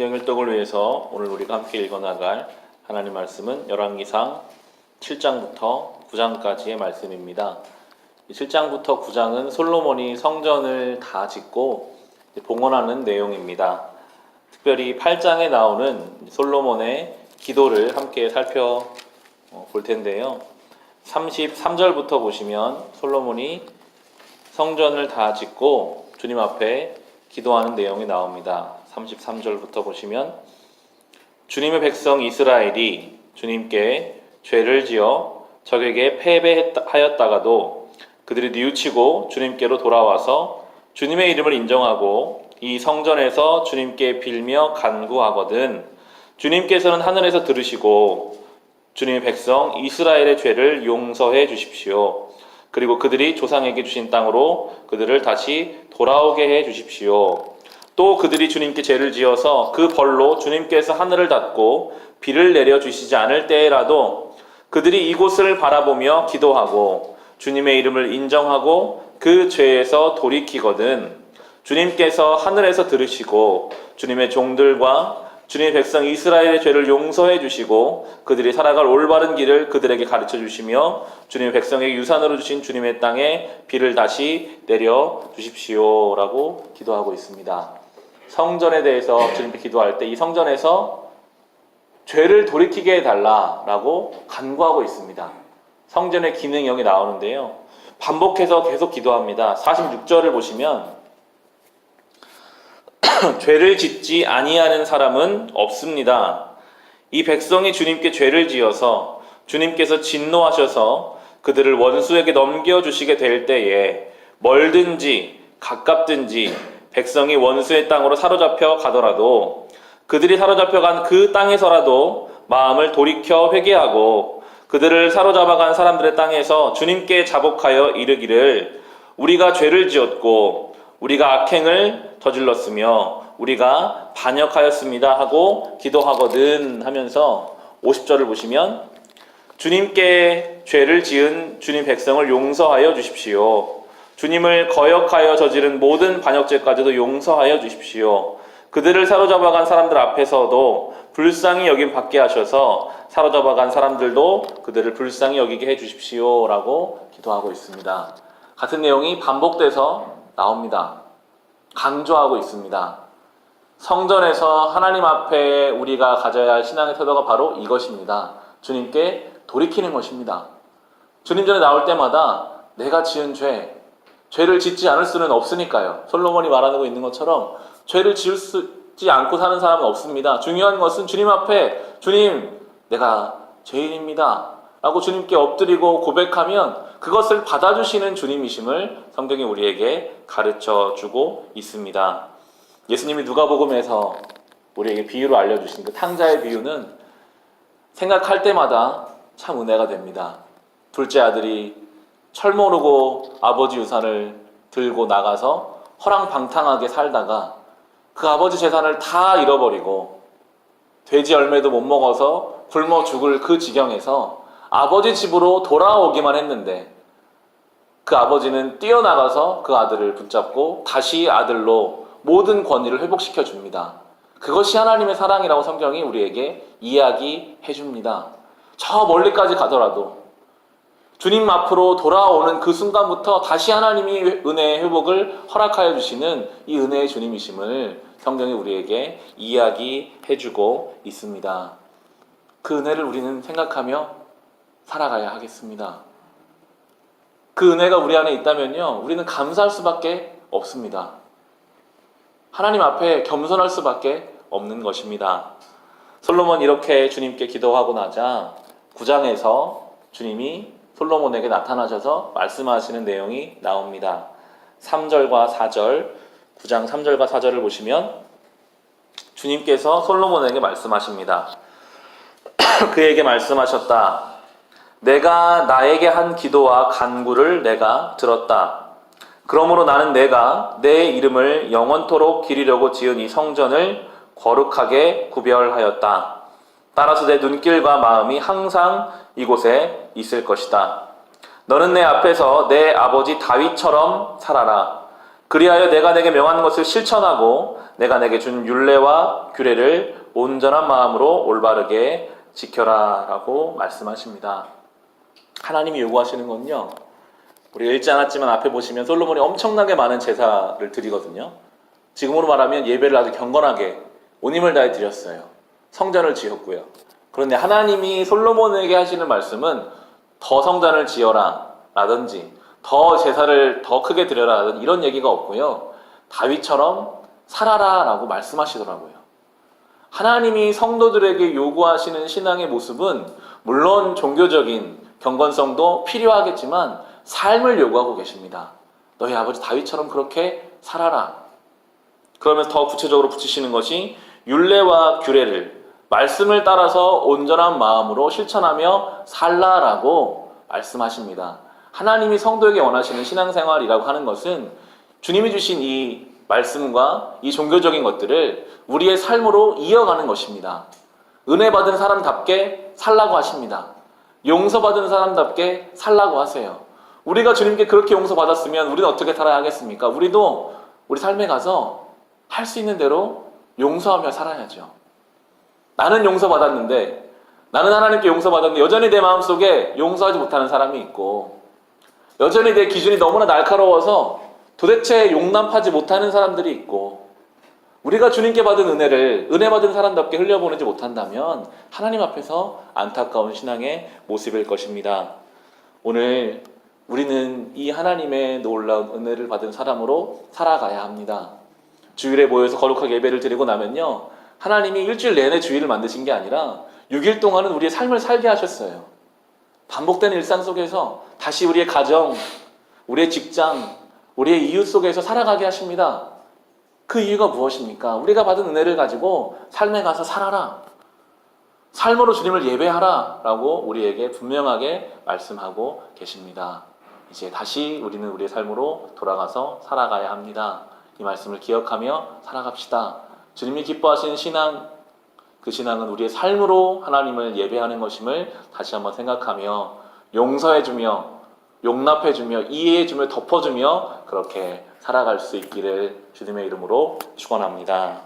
성경 율독을 위해서 오늘 우리가 함께 읽어나갈 하나님 말씀은 열왕기상 7장부터 9장까지의 말씀입니다. 7장부터 9장은 솔로몬이 성전을 다 짓고 봉헌하는 내용입니다. 특별히 8장에 나오는 솔로몬의 기도를 함께 살펴볼 텐데요. 33절부터 보시면 솔로몬이 성전을 다 짓고 주님 앞에 기도하는 내용이 나옵니다. 33절부터 보시면 주님의 백성 이스라엘이 주님께 죄를 지어 적에게 패배하였다가도 그들이 뉘우치고 주님께로 돌아와서 주님의 이름을 인정하고 이 성전에서 주님께 빌며 간구하거든 주님께서는 하늘에서 들으시고 주님의 백성 이스라엘의 죄를 용서해 주십시오. 그리고 그들이 조상에게 주신 땅으로 그들을 다시 돌아오게 해 주십시오. 또 그들이 주님께 죄를 지어서 그 벌로 주님께서 하늘을 닫고 비를 내려 주시지 않을 때라도 그들이 이곳을 바라보며 기도하고 주님의 이름을 인정하고 그 죄에서 돌이키거든 주님께서 하늘에서 들으시고 주님의 종들과 주님의 백성 이스라엘의 죄를 용서해 주시고 그들이 살아갈 올바른 길을 그들에게 가르쳐 주시며 주님의 백성에게 유산으로 주신 주님의 땅에 비를 다시 내려 주십시오 라고 기도하고 있습니다. 성전에 대해서 주님께 기도할 때 이 성전에서 죄를 돌이키게 해달라라고 간구하고 있습니다. 성전의 기능이 여기 나오는데요. 반복해서 계속 기도합니다. 46절을 보시면 죄를 짓지 아니하는 사람은 없습니다. 이 백성이 주님께 죄를 지어서 주님께서 진노하셔서 그들을 원수에게 넘겨주시게 될 때에 멀든지 가깝든지 백성이 원수의 땅으로 사로잡혀 가더라도 그들이 사로잡혀간 그 땅에서라도 마음을 돌이켜 회개하고 그들을 사로잡아간 사람들의 땅에서 주님께 자복하여 이르기를 우리가 죄를 지었고 우리가 악행을 저질렀으며 우리가 반역하였습니다 하고 기도하거든 하면서 50절을 보시면 주님께 죄를 지은 주님 백성을 용서하여 주십시오. 주님을 거역하여 저지른 모든 반역죄까지도 용서하여 주십시오. 그들을 사로잡아간 사람들 앞에서도 불쌍히 여김 받게 하셔서 사로잡아간 사람들도 그들을 불쌍히 여기게 해주십시오 라고 기도하고 있습니다. 같은 내용이 반복돼서 나옵니다. 강조하고 있습니다. 성전에서 하나님 앞에 우리가 가져야 할 신앙의 태도가 바로 이것입니다. 주님께 돌이키는 것입니다. 주님 전에 나올 때마다 내가 지은 죄를 짓지 않을 수는 없으니까요. 솔로몬이 말하고 있는 것처럼 죄를 지지 않고 사는 사람은 없습니다. 중요한 것은 주님 앞에 주님 내가 죄인입니다 라고 주님께 엎드리고 고백하면 그것을 받아주시는 주님이심을 성경이 우리에게 가르쳐주고 있습니다. 예수님이 누가복음에서 우리에게 비유로 알려주신 그 탕자의 비유는 생각할 때마다 참 은혜가 됩니다. 둘째 아들이 철 모르고 아버지 유산을 들고 나가서 허랑방탕하게 살다가 그 아버지 재산을 다 잃어버리고 돼지 열매도 못 먹어서 굶어 죽을 그 지경에서 아버지 집으로 돌아오기만 했는데 그 아버지는 뛰어나가서 그 아들을 붙잡고 다시 아들로 모든 권위를 회복시켜 줍니다. 그것이 하나님의 사랑이라고 성경이 우리에게 이야기해 줍니다. 저 멀리까지 가더라도 주님 앞으로 돌아오는 그 순간부터 다시 하나님이 은혜의 회복을 허락하여 주시는 이 은혜의 주님이심을 성경이 우리에게 이야기해 주고 있습니다. 그 은혜를 우리는 생각하며 살아가야 하겠습니다. 그 은혜가 우리 안에 있다면요, 우리는 감사할 수밖에 없습니다. 하나님 앞에 겸손할 수밖에 없는 것입니다. 솔로몬 이렇게 주님께 기도하고 나자 9장에서 주님이 솔로몬에게 나타나셔서 말씀하시는 내용이 나옵니다. 3절과 4절, 9장 3절과 4절을 보시면 주님께서 솔로몬에게 말씀하십니다. 그에게 말씀하셨다. 내가 나에게 한 기도와 간구를 내가 들었다. 그러므로 나는 내가 내 이름을 영원토록 기리려고 지은 이 성전을 거룩하게 구별하였다. 따라서 내 눈길과 마음이 항상 이곳에 있을 것이다. 너는 내 앞에서 내 아버지 다윗처럼 살아라. 그리하여 내가 내게 명한 것을 실천하고 내가 내게 준 율례와 규례를 온전한 마음으로 올바르게 지켜라 라고 말씀하십니다. 하나님이 요구하시는 건요, 우리가 읽지 않았지만 앞에 보시면 솔로몬이 엄청나게 많은 제사를 드리거든요. 지금으로 말하면 예배를 아주 경건하게 온 힘을 다해 드렸어요. 성전을 지었고요. 그런데 하나님이 솔로몬에게 하시는 말씀은 더 성전을 지어라 라든지 더 제사를 더 크게 드려라 라든지 이런 얘기가 없고요. 다윗처럼 살아라 라고 말씀하시더라고요. 하나님이 성도들에게 요구하시는 신앙의 모습은 물론 종교적인 경건성도 필요하겠지만 삶을 요구하고 계십니다. 너희 아버지 다윗처럼 그렇게 살아라. 그러면서 더 구체적으로 붙이시는 것이 율례와 규례를 말씀을 따라서 온전한 마음으로 실천하며 살라라고 말씀하십니다. 하나님이 성도에게 원하시는 신앙생활이라고 하는 것은 주님이 주신 이 말씀과 이 종교적인 것들을 우리의 삶으로 이어가는 것입니다. 은혜 받은 사람답게 살라고 하십니다. 용서받은 사람답게 살라고 하세요. 우리가 주님께 그렇게 용서받았으면 우리는 어떻게 살아야 하겠습니까? 우리도 우리 삶에 가서 할 수 있는 대로 용서하며 살아야죠. 나는 용서받았는데, 나는 하나님께 용서받았는데 여전히 내 마음속에 용서하지 못하는 사람이 있고, 여전히 내 기준이 너무나 날카로워서 도대체 용납하지 못하는 사람들이 있고, 우리가 주님께 받은 은혜를 은혜 받은 사람답게 흘려보내지 못한다면 하나님 앞에서 안타까운 신앙의 모습일 것입니다. 오늘 우리는 이 하나님의 놀라운 은혜를 받은 사람으로 살아가야 합니다. 주일에 모여서 거룩하게 예배를 드리고 나면요, 하나님이 일주일 내내 주일을 만드신 게 아니라 6일 동안은 우리의 삶을 살게 하셨어요. 반복되는 일상 속에서 다시 우리의 가정, 우리의 직장, 우리의 이웃 속에서 살아가게 하십니다. 그 이유가 무엇입니까? 우리가 받은 은혜를 가지고 삶에 가서 살아라. 삶으로 주님을 예배하라 라고 우리에게 분명하게 말씀하고 계십니다. 이제 다시 우리는 우리의 삶으로 돌아가서 살아가야 합니다. 이 말씀을 기억하며 살아갑시다. 주님이 기뻐하시는 신앙, 그 신앙은 우리의 삶으로 하나님을 예배하는 것임을 다시 한번 생각하며 용서해주며 용납해주며 이해해주며 덮어주며 그렇게 살아갈 수 있기를 주님의 이름으로 축원합니다.